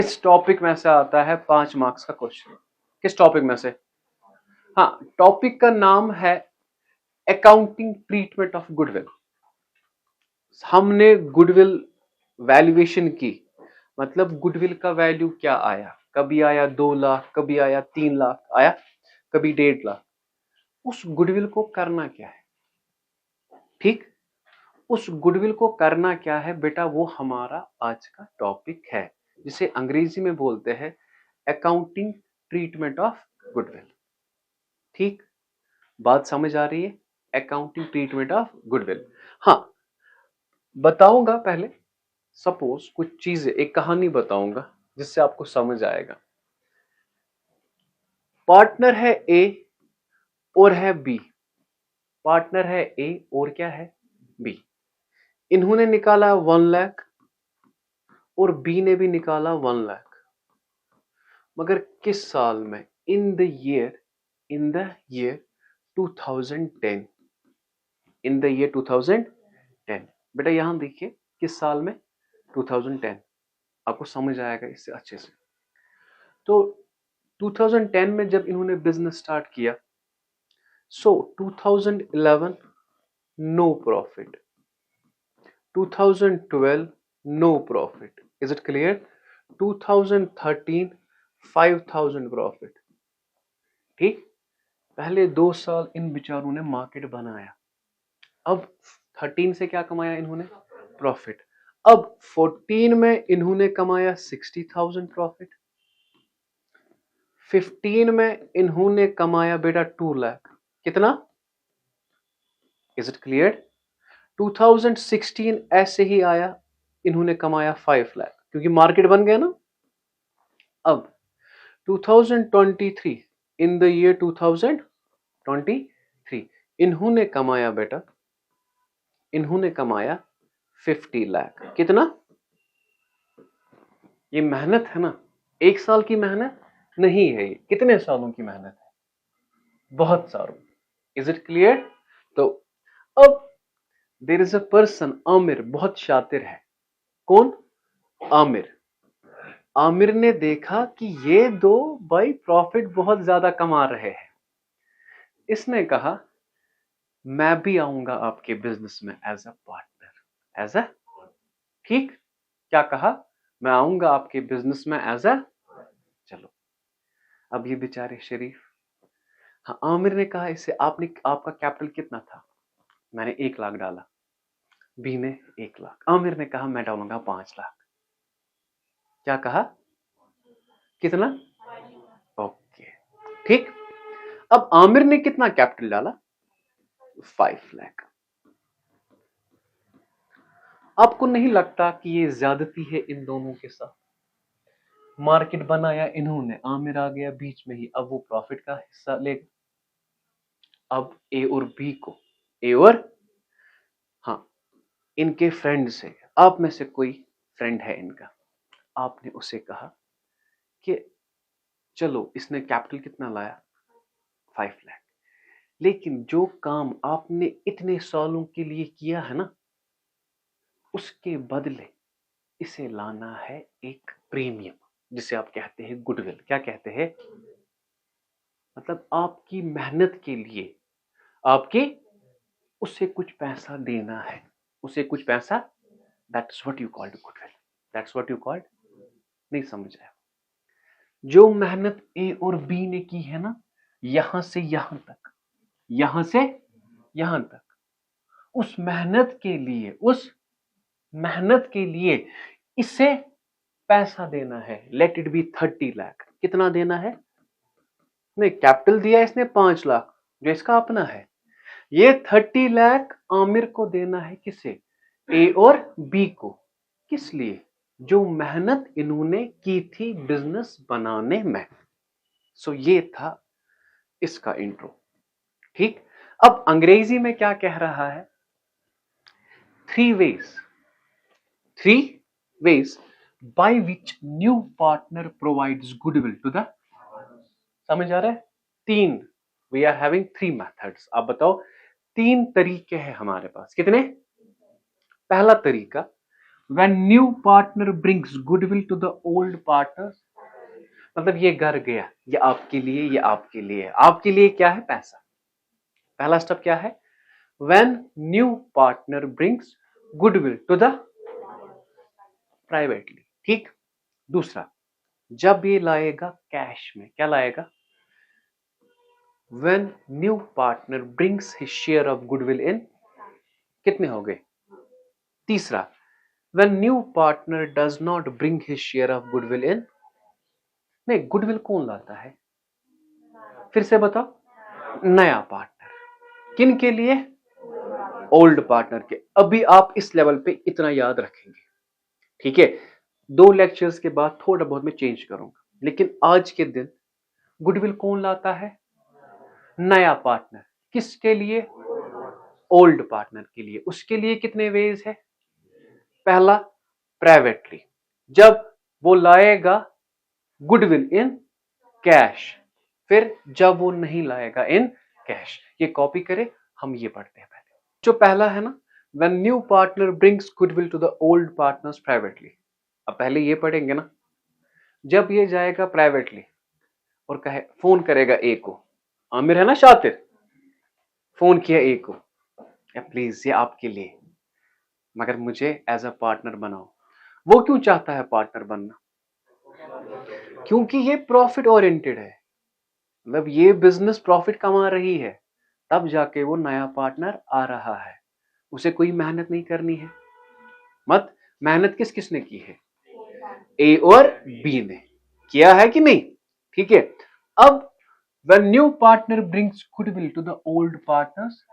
इस टॉपिक में से आता है 5 मार्क्स का क्वेश्चन। किस टॉपिक में से? हाँ, टॉपिक का नाम है अकाउंटिंग ट्रीटमेंट ऑफ गुडविल। हमने गुडविल वैल्यूएशन की, मतलब गुडविल का वैल्यू क्या आया, कभी आया 2 लाख, कभी आया 3 लाख, आया कभी 1.5 लाख। उस गुडविल को करना क्या है? ठीक, उस गुडविल को करना क्या है बेटा, वो हमारा आज का टॉपिक है, जिसे अंग्रेजी में बोलते हैं अकाउंटिंग ट्रीटमेंट ऑफ गुडविल। ठीक, बात समझ आ रही है? Accounting treatment of goodwill. हाँ, बताऊंगा पहले। सपोज कुछ चीजें, एक कहानी बताऊंगा जिससे आपको समझ आएगा। पार्टनर है ए और है बी। पार्टनर है ए और क्या है? बी। इन्होंने निकाला 1 लाख और बी ने भी निकाला 1 लाख। मगर किस साल में? In the year 2010। In the year 2010। बेटा यहां देखिए, किस साल में? 2010। आपको समझ आएगा इससे अच्छे से। तो 2010 में जब इन्होंने बिजनेस स्टार्ट किया, so 2011 no profit, 2012 no profit. Is it clear? 2013 5000 profit. ठीक, पहले 2 साल इन बेचारों ने मार्केट बनाया। अब 13 से क्या कमाया इन्होंने? प्रॉफिट। अब 14 में इन्होंने कमाया 60,000 प्रॉफिट। 15 में इन्होंने कमाया बेटा 2 लाख। कितना? Is it clear? 2016 ऐसे ही आया, इन्होंने कमाया 5 लाख, क्योंकि मार्केट बन गया ना। अब 2023, इन द ईयर 2023 इन्होंने कमाया बेटा, इन्होंने कमाया 50 लाख। कितना? ये मेहनत है ना, 1 साल की मेहनत नहीं है, ये कितने सालों की मेहनत है? बहुत सालों। Is it clear? तो अब there is a person, Aamir, बहुत शातिर है। कौन? आमिर। आमिर ने देखा कि ये दो भाई प्रॉफिट बहुत ज्यादा कमा रहे हैं। इसने कहा मैं भी आऊंगा आपके बिजनेस में as a partner. As a, ठीक, क्या कहा? मैं आऊंगा आपके बिजनेस में एज अ, चलो। अब ये बेचारे शरीफ, हाँ, आमिर ने कहा इससे आपका कैपिटल कितना था? मैंने 1 लाख डाला। बी ने 1 लाख। आमिर ने कहा मैं डालूंगा 5 लाख। क्या कहा? कितना? ओके, ठीक। अब आमिर ने कितना कैपिटल डाला? 5 लाख। आपको नहीं लगता कि ये ज्यादती है इन दोनों के साथ? मार्केट बनाया इन्होंने, आमिर आ गया बीच में ही, अब वो प्रॉफिट का हिस्सा लेगा। अब ए और बी को, ए और, हाँ, इनके फ्रेंड से, आप में से कोई फ्रेंड है इनका, आपने उसे कहा कि चलो, इसने कैपिटल कितना लाया? 5 लाख। लेकिन जो काम आपने इतने सालों के लिए किया है ना, उसके बदले इसे लाना है एक प्रीमियम, जिसे आप कहते हैं गुडविल। क्या कहते हैं? मतलब आपकी मेहनत के लिए आपकी, उसे कुछ पैसा देना है, उसे कुछ पैसा। That's what you called goodwill. That's what you called. नहीं समझ आया? जो मेहनत ए और बी ने की है ना, यहां से यहां तक, यहां से यहां तक, उस मेहनत के लिए, उस मेहनत के लिए इसे पैसा देना है। Let it be 30 lakh. कितना देना है? नहीं, कैपिटल दिया इसने 5 लाख, जो इसका अपना है। ये 30 लाख आमिर को देना है। किसे? ए और बी को। किस लिए? जो मेहनत इन्होंने की थी बिजनेस बनाने में। सो ये था इसका इंट्रो। ठीक, अब अंग्रेजी में क्या कह रहा है? 3 ways, 3 ways by which new partner provides goodwill to the, समझ आ रहा है? 3, वी आर हैविंग 3 मेथड्स। आप बताओ, 3 तरीके हैं हमारे पास। कितने? पहला तरीका, when new partner brings goodwill to the old partner, मतलब ये घर गया, ये आपके लिए, ये आपके लिए, आपके लिए क्या है? पैसा। पहला स्टेप क्या है? When new partner brings goodwill to the privately, ठीक। दूसरा, जब ये लाएगा कैश में, क्या लाएगा? When new partner brings his share of goodwill in, कितने हो गए? तीसरा, when new partner does not bring his share of goodwill in, नहीं, गुडविल कौन लाता है? फिर से बताओ, नया पार्टनर। किन के लिए? ओल्ड पार्टनर के। अभी आप इस लेवल पे इतना याद रखेंगे, ठीक है। 2 लेक्चर्स के बाद थोड़ा बहुत मैं चेंज करूंगा, लेकिन आज के दिन गुडविल कौन लाता है? नया पार्टनर। किसके लिए? ओल्ड पार्टनर के लिए। उसके लिए कितने वेज है? पहला, प्राइवेटली, जब वो लाएगा गुडविल इन कैश। फिर जब वो नहीं लाएगा इन कैश। ये कॉपी करें, हम ये पढ़ते हैं पहले। जो पहला है ना, when new partner brings goodwill to the old partners privately. अब पहले ये पढ़ेंगे ना, जब ये जाएगा प्राइवेटली और कहे, फोन करेगा ए को, आमिर है ना शातिर, फोन किया ए को, या प्लीज ये आपके लिए, मगर मुझे एज अ पार्टनर बनाओ। वो क्यों चाहता है पार्टनर बनना? क्योंकि ये प्रॉफिट ओरिएंटेड है, मतलब ये बिजनेस प्रॉफिट कमा रही है, तब जाके वो नया पार्टनर आ रहा है। उसे कोई मेहनत नहीं करनी है। मत मेहनत किस किसने की है? ए और बी ने किया है कि नहीं? ठीक है। अब when new partner brings goodwill to the old partners,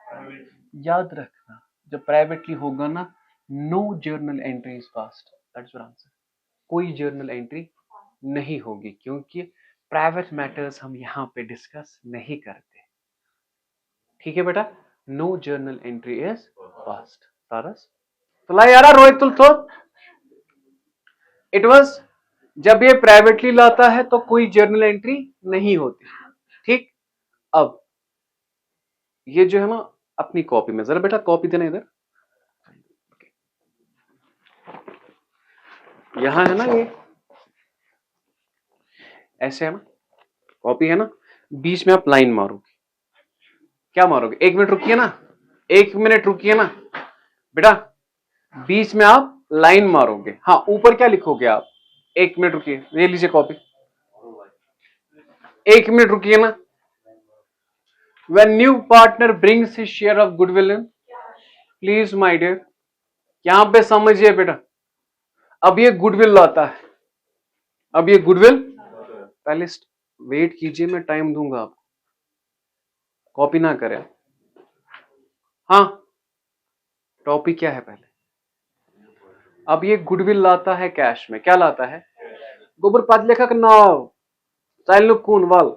याद रखना, जब प्राइवेटली होगा ना, no journal entry is passed, that's your answer. कोई जर्नल एंट्री नहीं होगी, क्योंकि प्राइवेट मैटर्स हम यहां पे डिस्कस नहीं करते, ठीक है बेटा। No journal entry is passed. तारस तो ला यारा, रोहित तुल तो इट वाज, जब ये प्राइवेटली लाता है तो कोई जर्नल एंट्री नहीं होती, ठीक। अब ये जो है ना, अपनी कॉपी में जरा बेटा कॉपी देना इधर, यहां है ना, ये ऐसे है ना, कॉपी है ना, बीच में आप लाइन मारोगे। क्या मारोगे? 1 मिनट रुकिए ना, 1 मिनट रुकिए ना बेटा, बीच में आप लाइन मारोगे। हाँ, ऊपर क्या लिखोगे आप? 1 मिनट रुकिए, ले लीजिए कॉपी, 1 मिनट रुकिए ना। When new partner brings his share of goodwill in, please my dear, यहां पे समझिए बेटा, अब ये गुडविल लाता है, अब ये गुडविल, पहले वेट कीजिए, मैं टाइम दूंगा आपको, कॉपी ना करें। हाँ, टॉपिक क्या है पहले? अब ये गुडविल लाता है कैश में, क्या लाता है? गोबर पाद लेखक नाव कून वाल।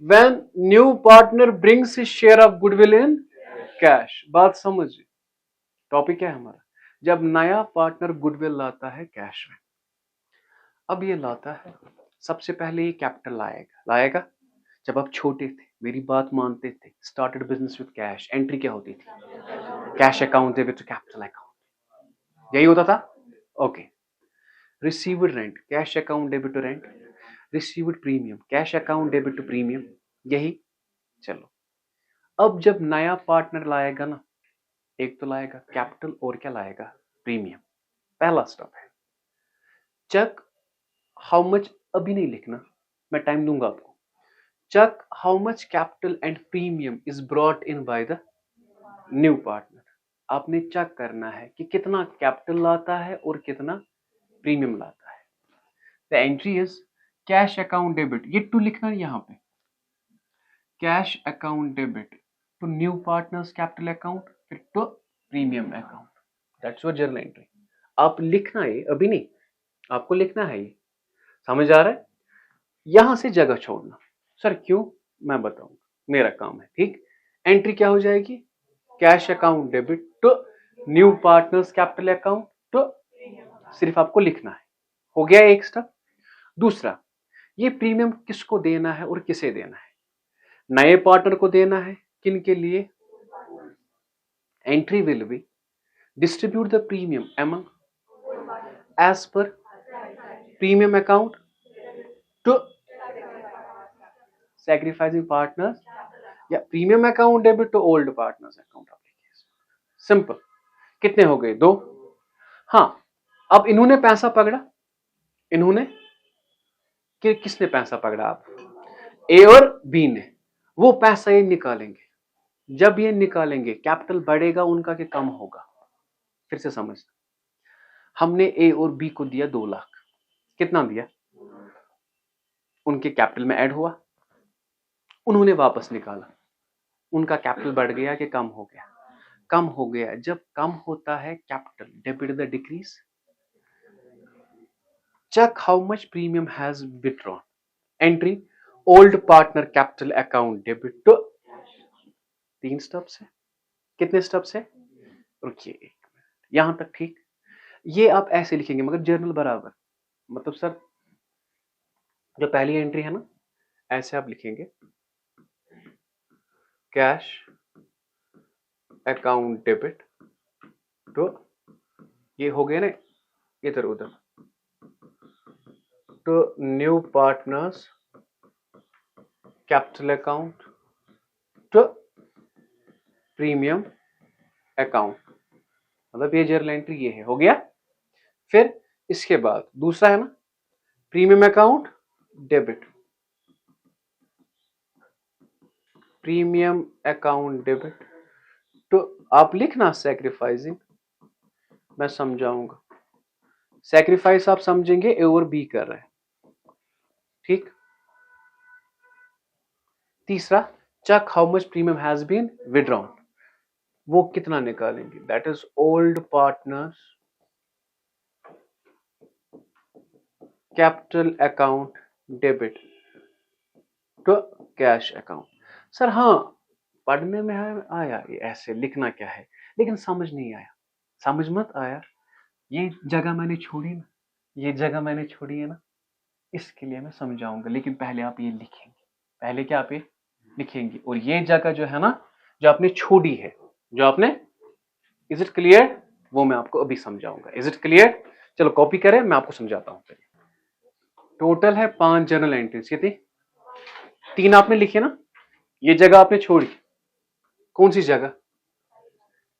When new partner brings his share of goodwill in cash, बात समझिए, टॉपिक क्या है हमारा? जब नया पार्टनर गुडविल लाता है कैश में। अब ये लाता है, सबसे पहले ये कैपिटल लाएगा। जब आप छोटे थे, मेरी बात मानते थे, started business with cash, entry क्या होती थी? Cash account debit to capital account, यही होता था। Okay. Received rent, cash account debit to rent. Received premium, cash account debit to premium, यही। चलो, अब जब नया पार्टनर लाएगा ना, एक तो लाएगा कैपिटल और क्या लाएगा? प्रीमियम। पहला स्टेप है चेक हाउ मच, अभी नहीं लिखना, मैं टाइम दूंगा आपको। Check how much capital and premium is brought in by the new partner. आपने चेक करना है कि कितना कैपिटल लाता है और कितना प्रीमियम लाता है। The entry is cash account debit, ये टू लिखना है यहां पे, cash account debit to new partners capital account, फिर to premium account, that's your journal entry. आप लिखना है, अभी नहीं, आपको लिखना है ये, समझ आ रहा है? यहां से जगह छोड़ना। सर क्यों? मैं बताऊंगा, मेरा काम है, ठीक। एंट्री क्या हो जाएगी? Cash account debit to new partners capital account to, सिर्फ आपको लिखना है। हो गया एक स्टेप। दूसरा, ये प्रीमियम किसको देना है और किसे देना है? नए पार्टनर को देना है। किन के लिए? Entry will be distribute the premium among as per premium account to sacrificing partners, या premium account debit to old partners account application. Simple. कितने हो गए? 2। हाँ, अब इन्होंने पैसा पकड़ा, इन्होंने किसने पैसा पकड़ा? आप ए और बी ने। वो पैसा ये निकालेंगे, जब ये निकालेंगे कैपिटल बढ़ेगा उनका कि कम होगा? फिर से समझना, हमने ए और बी को दिया 2 लाख, कितना दिया? उनके कैपिटल में ऐड हुआ, उन्होंने वापस निकाला, उनका कैपिटल बढ़ गया कि कम हो गया? कम हो गया। जब कम होता है capital, debit the decrease, check how much premium has withdrawn, entry old partner capital account debit to. 3 steps है। कितने स्टेप्स है? रुकिए 1 मिनट, यहां तक ठीक। ये आप ऐसे लिखेंगे मगर जर्नल बराबर, मतलब सर जो पहली एंट्री है ना, ऐसे आप लिखेंगे, कैश अकाउंट डेबिट टू, ये हो गया ना इधर उधर, to new partners capital account to premium account, मतलब ये जर्नल एंट्री ये है, हो गया। फिर इसके बाद दूसरा है ना, premium account debit, premium account debit तो आप लिखना सैक्रिफाइसिंग, मैं समझाऊंगा। सैक्रिफाइस आप समझेंगे ए और बी कर रहे हैं, ठीक। तीसरा, check how much premium has been withdrawn, वो कितना निकालेंगे? That is old partners capital account debit to cash account. Sir हाँ, पढ़ने में आया ये ऐसे लिखना क्या है, लेकिन समझ नहीं आया। समझ मत आया, ये जगह मैंने छोड़ी ना, ये जगह मैंने छोड़ी है ना, इसके लिए मैं समझाऊंगा। लेकिन पहले आप ये लिखेंगे, पहले क्या आप ये लिखेंगे, और ये जगह जो है ना, जो आपने छोड़ी है, जो आपने, इज इट क्लियर, वो मैं आपको अभी समझाऊंगा। Is it clear? चलो कॉपी करें, मैं आपको समझाता हूं। टोटल है 5 जर्नल एंट्रीज, कितनी? 3 आपने लिखे ना, ये जगह आपने छोड़ी, कौन सी जगह?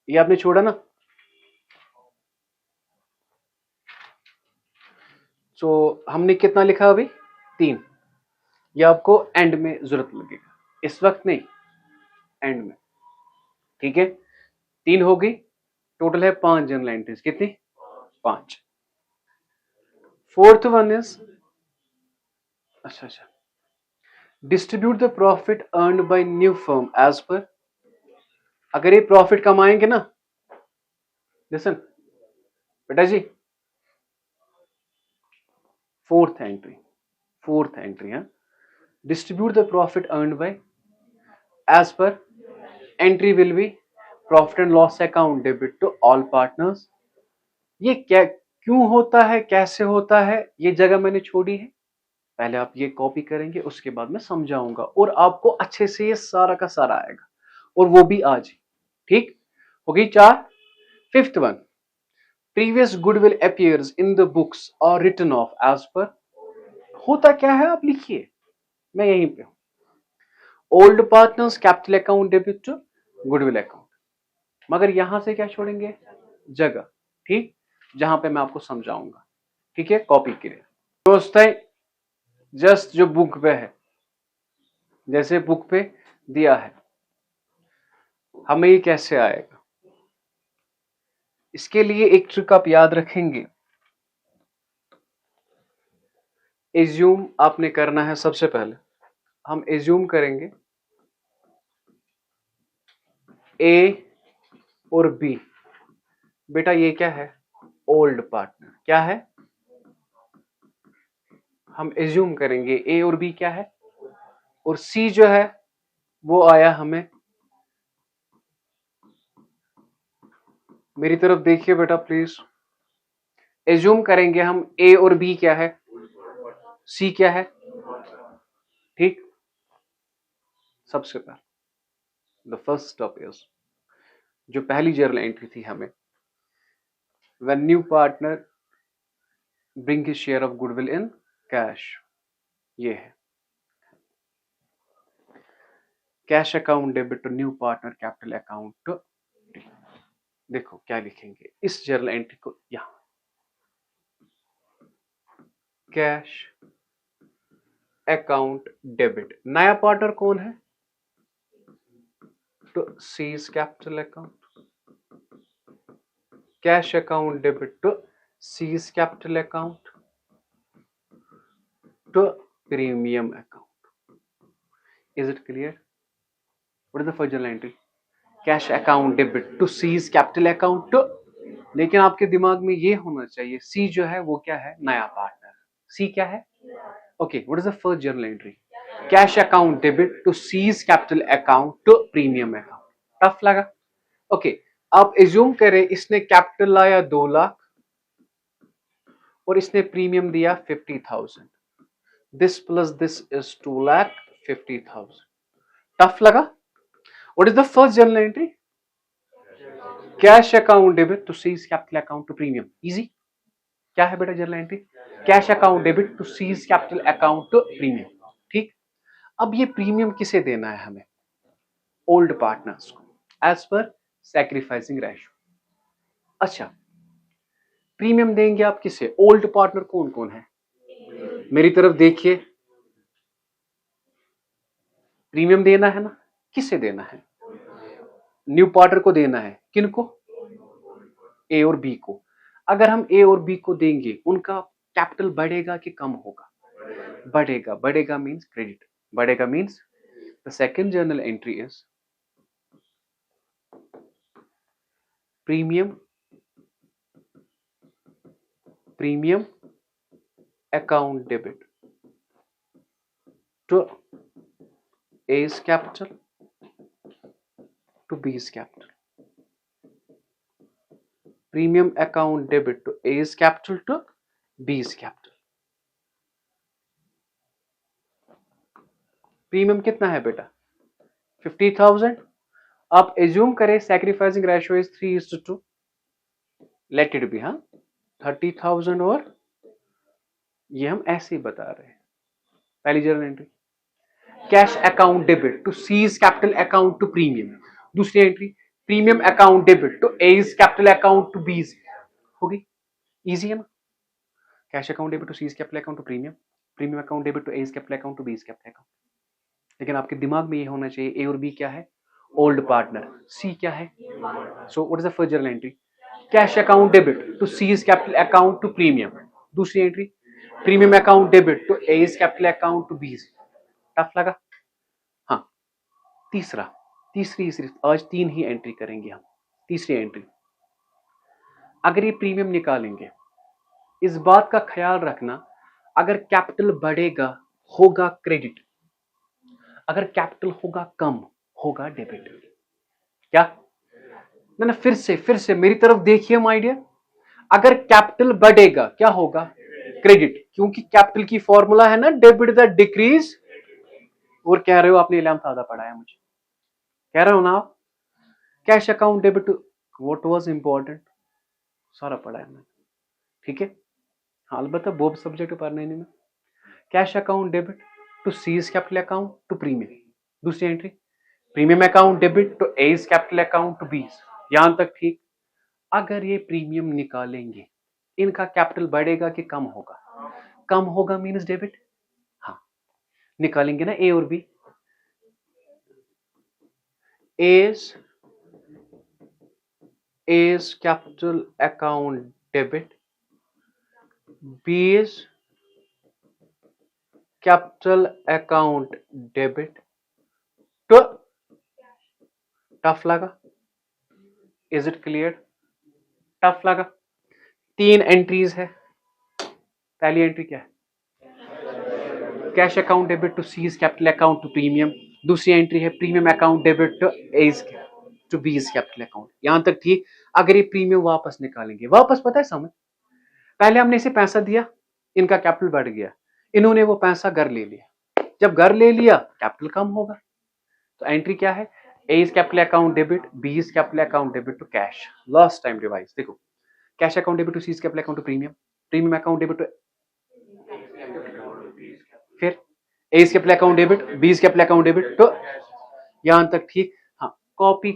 ये आपने छोड़ा ना, तो हमने कितना लिखा अभी? 3। ये आपको एंड में जरूरत लगेगा, इस वक्त नहीं, एंड में, ठीक है। 3 हो गई, टोटल है 5 जर्नल एंट्रीज, कितनी? 5। फोर्थ वन इज, अच्छा, distribute the profit earned by new firm as per, अगर ये प्रॉफिट कमाएंगे ना, लिसन बेटा जी, फोर्थ एंट्री है, distribute the profit earned by as per, entry will be profit and loss account debit to all partners. ये क्या, क्यों होता है, कैसे होता है, ये जगह मैंने छोड़ी है। पहले आप ये कॉपी करेंगे, उसके बाद मैं समझाऊंगा, और आपको अच्छे से ये सारा का सारा आएगा, और वो भी आज, ठीक हो गई 4। Fifth one, previous goodwill appears in the books और रिटन ऑफ एज पर, होता क्या है आप लिखिए, मैं यहीं पे हूं। Old partners capital account debit to goodwill account, मगर यहां से क्या छोड़ेंगे? जगह, ठीक, जहां पे मैं आपको समझाऊंगा, ठीक है। कॉपी के लिए दोस्त है, जस्ट जो बुक पे है, जैसे बुक पे दिया है, हमें ये कैसे आएगा, इसके लिए एक ट्रिक आप याद रखेंगे। एज्यूम आपने करना है, सबसे पहले हम एज्यूम करेंगे ए और बी, बेटा ये क्या है? ओल्ड पार्टनर, क्या है? हम एज्यूम करेंगे ए और बी क्या है, और सी जो है वो आया हमें, मेरी तरफ देखिए बेटा प्लीज। एज्यूम करेंगे हम ए और बी क्या है, सी क्या है, ठीक। सबसे पहले द फर्स्ट स्टेप इज, जो पहली जर्नल एंट्री थी हमें, when new partner bring his share of goodwill in cash, ये है। Cash account debit to new partner capital account, देखो क्या लिखेंगे इस जर्नल एंट्री को, यहां कैश अकाउंट डेबिट, नया पार्टनर कौन है, to C's capital account, cash account debit to C's capital account to premium account. Is it clear? What is the first journal entry? Cash account debit to C's capital account to, लेकिन आपके दिमाग में ये होना चाहिए सी जो है वो क्या है, नया पार्टनर। सी क्या है? Okay, what is the first journal entry? Cash account debit to C's capital account to premium account. Tough लगा? ओके, आप एज्यूम करें इसने कैपिटल लाया 2 लाख और इसने प्रीमियम दिया 50,000, this plus this is 2,50,000। Tough लगा? What is the first journal entry? Cash account debit to C's capital account to premium. Easy. क्या है बेटा journal entry? Cash account debit to C's capital account to premium. ठीक, अब ये premium किसे देना है हमें? ओल्ड पार्टनर्स को, एज पर सैक्रिफाइसिंग रेशियो। अच्छा, प्रीमियम देंगे आप किसे? ओल्ड पार्टनर कौन कौन है? मेरी तरफ देखिए, प्रीमियम देना है ना, किसे देना है? न्यू पार्टनर को देना है। किनको? ए और बी को। अगर हम ए और बी को देंगे उनका कैपिटल बढ़ेगा कि कम होगा? बढ़ेगा। बढ़ेगा मींस क्रेडिट, बढ़ेगा means the second journal entry is premium account debit to A's capital to B's capital. Premium account debit to A's capital to B's capital. Premium कितना है बेटा? 50,000। आप एज्यूम करें sacrificing ratio is 3:2, let it be, हाँ 30,000, और ये हम ऐसे ही बता रहे हैं। पहली journal entry cash account debit to C's capital account to premium. दूसरी entry premium account debit to as capital account to B's. होगी? इजी है ना? Cash account debit to C's capital account to premium account debit to as capital account to B's capital account. लेकिन आपके दिमाग में ये होना चाहिए ए और बी क्या है? Old partner. सी क्या है? So what is the first journal entry? Cash account debit to C's capital account to premium. दूसरी entry premium account debit to as capital account to B's. Tough लगा? हाँ, तीसरी सिर्फ आज 3 ही एंट्री करेंगे हम। तीसरी एंट्री, अगर ये प्रीमियम निकालेंगे, इस बात का ख्याल रखना अगर कैपिटल बढ़ेगा होगा क्रेडिट, अगर कैपिटल होगा कम होगा डेबिट। क्या? ना फिर से मेरी तरफ देखिए माय डियर, अगर कैपिटल बढ़ेगा क्या होगा? क्रेडिट, क्योंकि कैपिटल की फॉर्मूला है ना डेबिट द डिक्रीज। और कह रहे हो आपने 11th आधा पढ़ाया, मुझे कह रहे हो ना आप? Cash account debit what was important सारा पढ़ा है मैंने, ठीक है? हाँ, अलबत्ता बोब सब्जेक्ट पढ़ने नहीं में। Cash account debit to C's capital account to premium. दूसरी entry premium account debit to as capital account to B's. यहां तक ठीक। अगर ये प्रीमियम निकालेंगे इनका कैपिटल बढ़ेगा कि कम होगा? कम होगा मीन्स डेबिट। हाँ, निकालेंगे ना ए और B. A's capital account debit, B's capital account debit to, tough लगा? Is it clear? टफ लगा? 3 एंट्रीज है। पहली एंट्री क्या है? Cash account debit to C's capital account to premium. दूसरी एंट्री है premium account debit to as to B's capital account. यहां तक ठीक। अगर ये प्रीमियम वापस निकालेंगे, वापस पता है समझ, पहले हमने इसे पैसा दिया, इनका कैपिटल बढ़ गया, इन्होंने वो पैसा घर ले लिया। जब घर ले लिया कैपिटल कम होगा, तो एंट्री क्या है? A's capital account debit, B's capital account debit to cash. Last time revise देखो, cash account debit to C's capital account to premium, premium account debit to, फिर A capital account debit, B capital account debit, तो यहां तक ठीक। हाँ, copy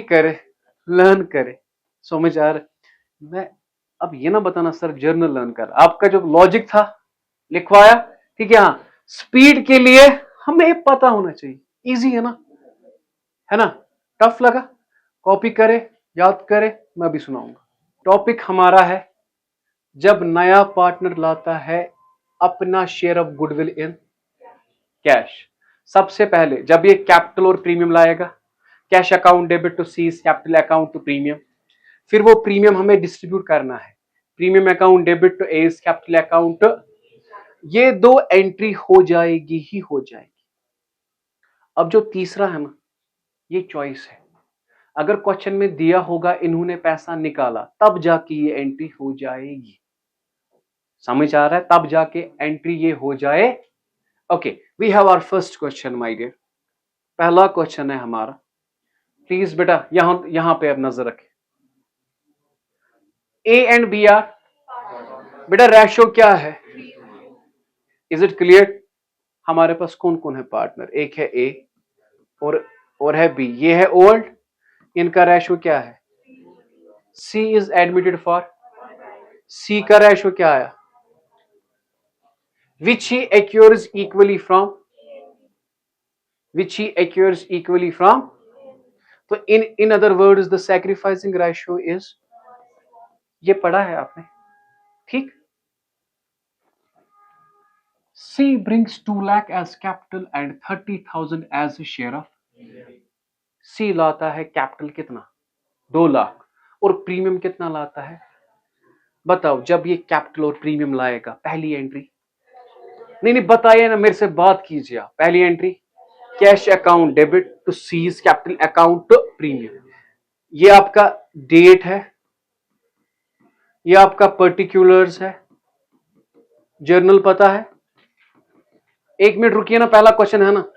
करे, learn करे, समझ आ रहा। मैं अब ये ना बताना सर जर्नल लर्न कर, आपका जो लॉजिक था लिखवाया, ठीक है। हाँ, स्पीड के लिए हमें पता होना चाहिए, इजी है ना, टफ लगा, कॉपी करे, याद करे, मैं भी सुनाऊंगा। टॉपिक हमारा है जब नया पार्टनर लाता है अपना share of goodwill in cash. सबसे पहले जब ये कैपिटल और प्रीमियम लाएगा, cash account debit to C's capital account to premium, फिर वो प्रीमियम हमें डिस्ट्रीब्यूट करना है, premium account debit to as capital account, ये दो एंट्री हो जाएगी ही हो जाएगी। अब जो तीसरा है ना, ये चॉइस है, अगर क्वेश्चन में दिया होगा इन्होंने पैसा निकाला, तब जाके ये एंट्री हो जाएगी, समझ आ रहा है, तब जाके एंट्री ये हो जाए। Okay, we have our first question my dear. पहला क्वेश्चन है हमारा, प्लीज बेटा यहां पे अब नजर रखें। ए एंड बी आर, बेटा रेशो क्या है, इज इट क्लियर। हमारे पास कौन कौन है पार्टनर, एक है ए और है बी, ये है ओल्ड, इनका रेशो क्या है, सी इज एडमिटेड फॉर, सी का रेशो क्या आया, which he acquires equally from, which he acquires equally from, तो in other words the sacrificing ratio is, ये पढ़ा है आपने, ठीक। C brings 2 lakh as capital and 30,000 as a share of, C लाता है कैपिटल कितना 2 लाख और प्रीमियम कितना लाता है, बताओ। जब ये कैपिटल और प्रीमियम लाएगा, पहली एंट्री, नहीं बताइए ना, मेरे से बात कीजिए आप। पहली entry cash account debit to C's capital account premium, ये आपका डेट है, ये आपका पर्टिकुलर्स है, जर्नल पता है। एक मिनट रुकिए ना, पहला क्वेश्चन है ना,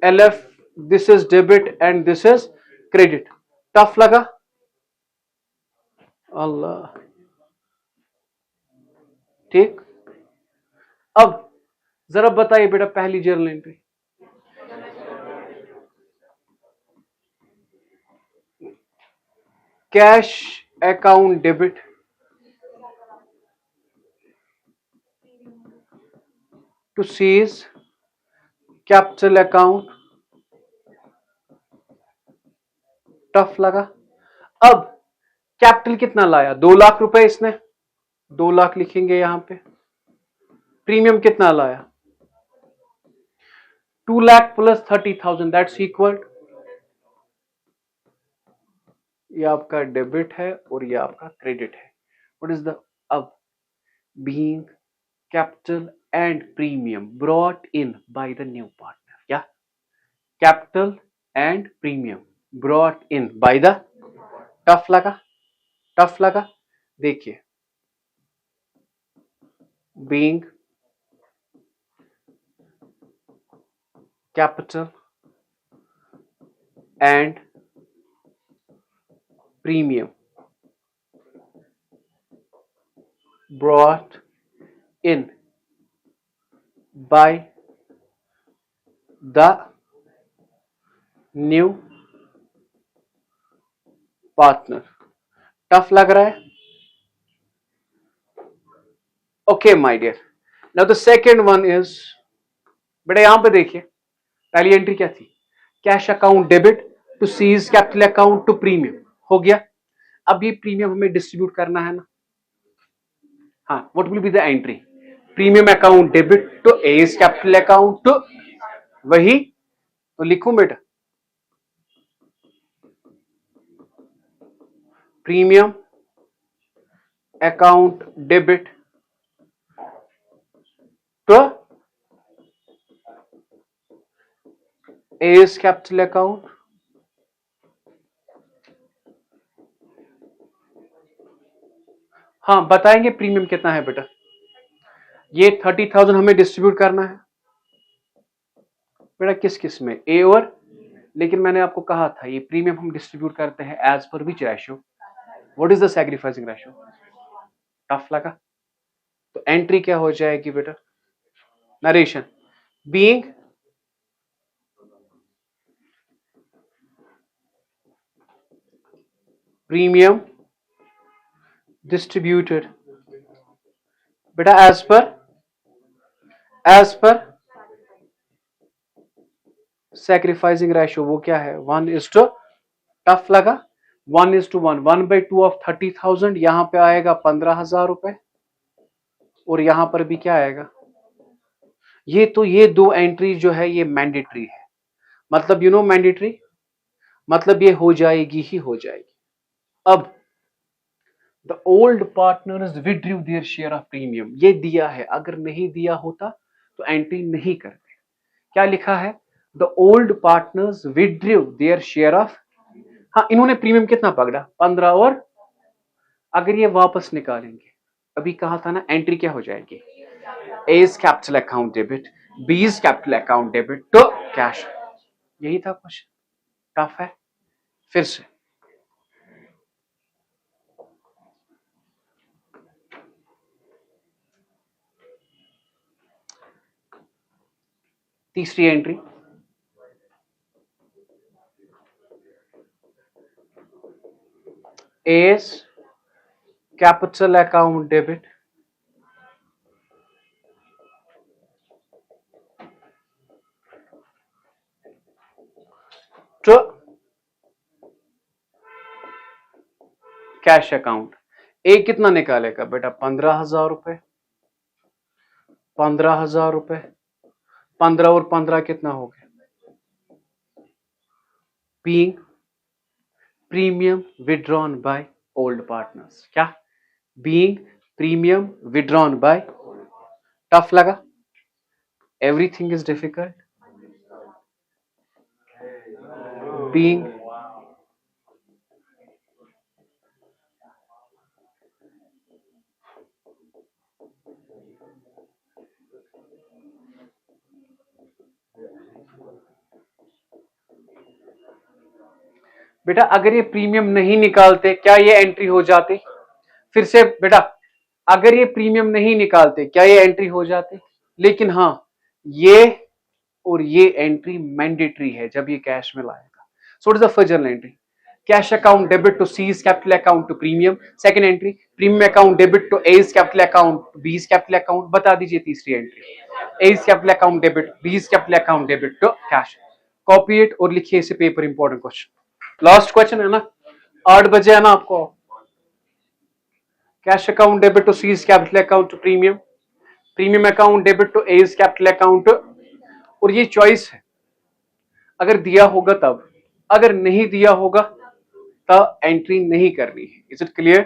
LF this is debit and this is credit, tough लगा, अल्लाह, ठीक। अब जरा बताइए बेटा, पहली journal entry, cash account debit to C's capital account, tough लगा। अब कैपिटल कितना लाया, 2 लाख रुपए, इसने 2 लाख लिखेंगे यहां पे। प्रीमियम कितना लाया, 2 लाख प्लस 30,000 दैट्स इक्वल, ये आपका डेबिट है और ये आपका क्रेडिट है। व्हाट इज द, अब being capital and premium brought in by the new partner, क्या capital and premium brought in by the, tough लगा, देखिए, being capital and premium brought in by the new partner, tough लग रहा है। Okay my dear, now the second one is, बेटा यहां पे देखिए, पहली एंट्री क्या थी, cash account debit to C's capital account to premium, हो गया। अब ये प्रीमियम हमें डिस्ट्रीब्यूट करना है ना, हाँ, what will be the entry, premium account debit to as capital account to, वही तो लिखूं बेटा, premium account debit to as capital account, हाँ बताएंगे प्रीमियम कितना है बेटा, ये 30,000 हमें डिस्ट्रीब्यूट करना है बेटा, किस किस में, ए और, लेकिन मैंने आपको कहा था ये प्रीमियम हम डिस्ट्रीब्यूट करते हैं as per which ratio, what is the sacrificing ratio, tough लगा, तो एंट्री क्या हो जाएगी बेटा? नरेशन बीइंग प्रीमियम डिस्ट्रीब्यूटेड बेटा एज पर सैक्रिफाइसिंग रेशियो, वो क्या है? 1:, टफ लगा, 1:1, 1/2 ऑफ 30,000, यहां पे आएगा 15,000 रुपए, और यहां पर भी क्या आएगा? ये दो एंट्री जो है ये मैंडेटरी है, मतलब मैंडेटरी मतलब ये हो जाएगी ही हो जाएगी। अब the old partners withdrew their share of premium, ये दिया है, अगर नहीं दिया होता तो एंट्री नहीं करते। क्या लिखा है? The old partners withdrew their share of, हाँ इन्होंने प्रीमियम कितना पकड़ा? 15, और अगर ये वापस निकालेंगे, अभी कहा था ना एंट्री क्या हो जाएगी? A's capital account debit, B's capital account debit to cash. यही था क्वेश्चन, टफ है। फिर से तीसरी entry, A's capital account debit to cash account. A कितना निकालेगा बेटा? 15,000 रुपए, 15,000 रुपए, 15 और 15 कितना हो गया? Being premium withdrawn by old partners. क्या? Being premium withdrawn by, tough लगा, एवरीथिंग इज डिफिकल्ट, बीइंग बेटा अगर ये प्रीमियम नहीं निकालते क्या ये एंट्री हो जाती? फिर से बेटा, अगर ये प्रीमियम नहीं निकालते क्या ये एंट्री हो जाती? लेकिन हाँ, ये और ये एंट्री मैंडेटरी है जब ये कैश में लाएगा। So what is the first journal entry? Cash account debit to C's capital account to premium. Second entry, premium account debit to as capital account B's capital account. बता दीजिए तीसरी entry, A's capital account debit B's capital account debit to cash. Copy it और लिखिए इसे paper, important question, last question है ना, 8 बजे है ना आपको। Cash account debit to C's capital account to premium, premium account debit to as capital account, और ये चॉइस है, अगर दिया होगा तब, अगर नहीं दिया होगा तब एंट्री नहीं करनी है। Is it clear?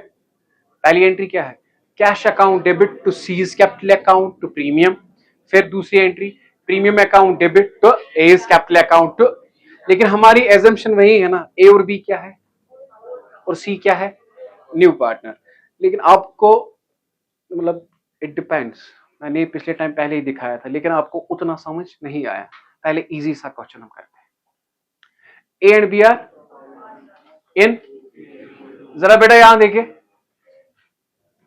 पहली एंट्री क्या है? Cash account debit to C's capital account to premium. फिर दूसरी entry, premium account debit to as capital account to, लेकिन हमारी एजम्पशन वही है ना, ए और बी क्या है और सी क्या है? New partner. लेकिन आपको मतलब इट डिपेंड्स, मैंने पिछले टाइम पहले ही दिखाया था, लेकिन आपको उतना समझ नहीं आया। पहले इजी सा क्वेश्चन हम करते हैं। A and B are in, जरा बेटा यहां देखिए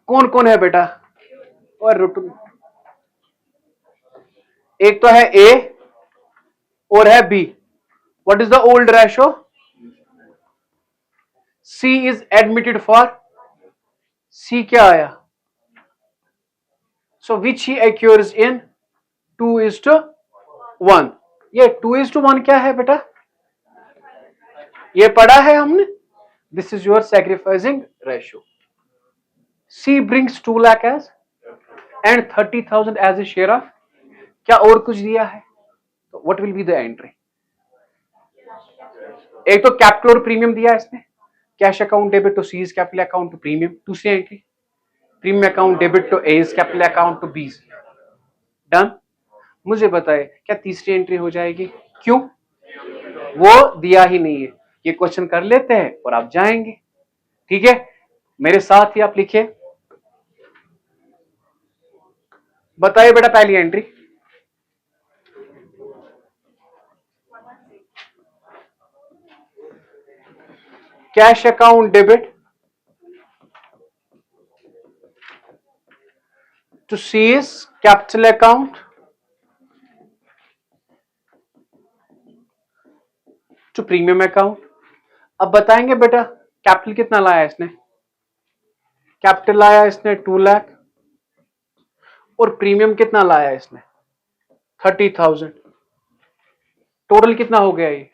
कौन कौन है बेटा, और रुटू, एक तो है ए और है B. What is the old ratio? C is admitted for, C क्या आया? सो विच ही एक्योर्स इन 2:1। ये 2:1 क्या है बेटा? ये पढ़ा है हमने, this is your sacrificing ratio. C brings 2 lakh as and 30,000 as a share of, क्या और कुछ दिया है? तो what will be the entry? एक तो कैपिटल और प्रीमियम दिया है इसने, cash account debit to C's capital account to premium. दूसरी entry, premium account debit to as capital account to B's. Done. मुझे बताए क्या तीसरी एंट्री हो जाएगी? क्यों? वो दिया ही नहीं है। ये क्वेश्चन कर लेते हैं और आप जाएंगे, ठीक है? मेरे साथ ही आप लिखिए, बताइए बेटा पहली entry. Cash account debit to C's capital account to premium account. अब बताएंगे बेटा कैपिटल कितना लाया इसने, कैपिटल लाया इसने 2 लाख और प्रीमियम कितना लाया इसने 30,000। टोटल कितना हो गया ये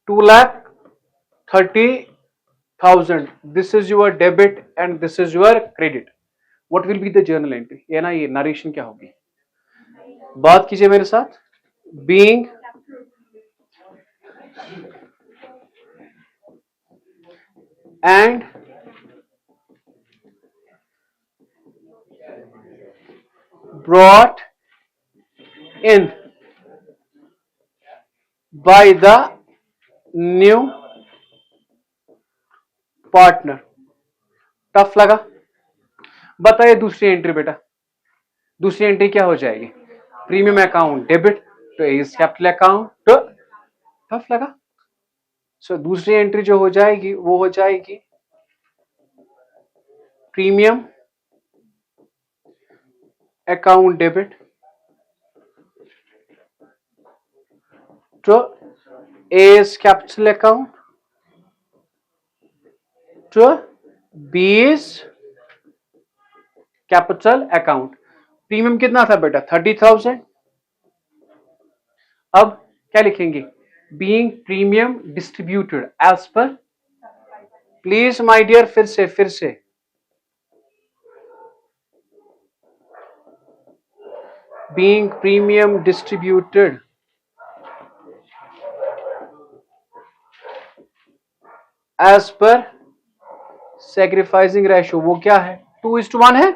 2,30,000। This is your debit and this is your credit. What will be the journal entry, ये ना ये नरेशन क्या होगी, बात कीजिए मेरे साथ। Being and brought in by the new partner। Tough लगा, बताइए दूसरी एंट्री बेटा, दूसरी एंट्री क्या हो जाएगी, premium account debit to as capital account to, tough लगा। सो दूसरी एंट्री जो हो जाएगी वो हो जाएगी premium account debit to A's capital account to B's capital account। Premium कितना था बेटा 30,000। अब क्या लिखेंगे, being premium distributed as per, please my dear फिर से being premium distributed as per sacrificing ratio, वो क्या है 2:1 है,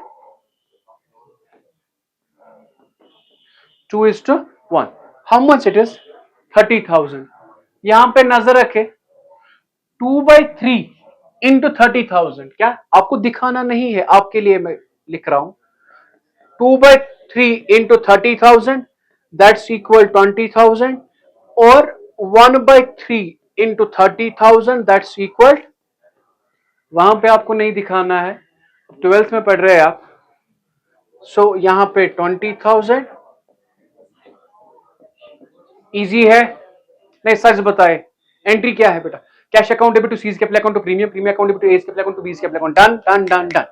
2:1। How much it is 30,000। यहां पे नजर रखे 2/3 इंटू 30,000, क्या आपको दिखाना नहीं है, आपके लिए मैं लिख रहा हूं 2/3 इंटू 30,000 दैट्स इक्वल 20,000 और 1/3 इंटू 30,000 दैट्स इक्वल, वहां पे आपको नहीं दिखाना है, 12th में पढ़ रहे हैं आप। सो यहां पे 20,000 इजी है, नहीं सच बताए एंट्री क्या है बेटा, cash account debit to C's capital account to premium, premium account debit to as capital account to B's capital account, done done done done.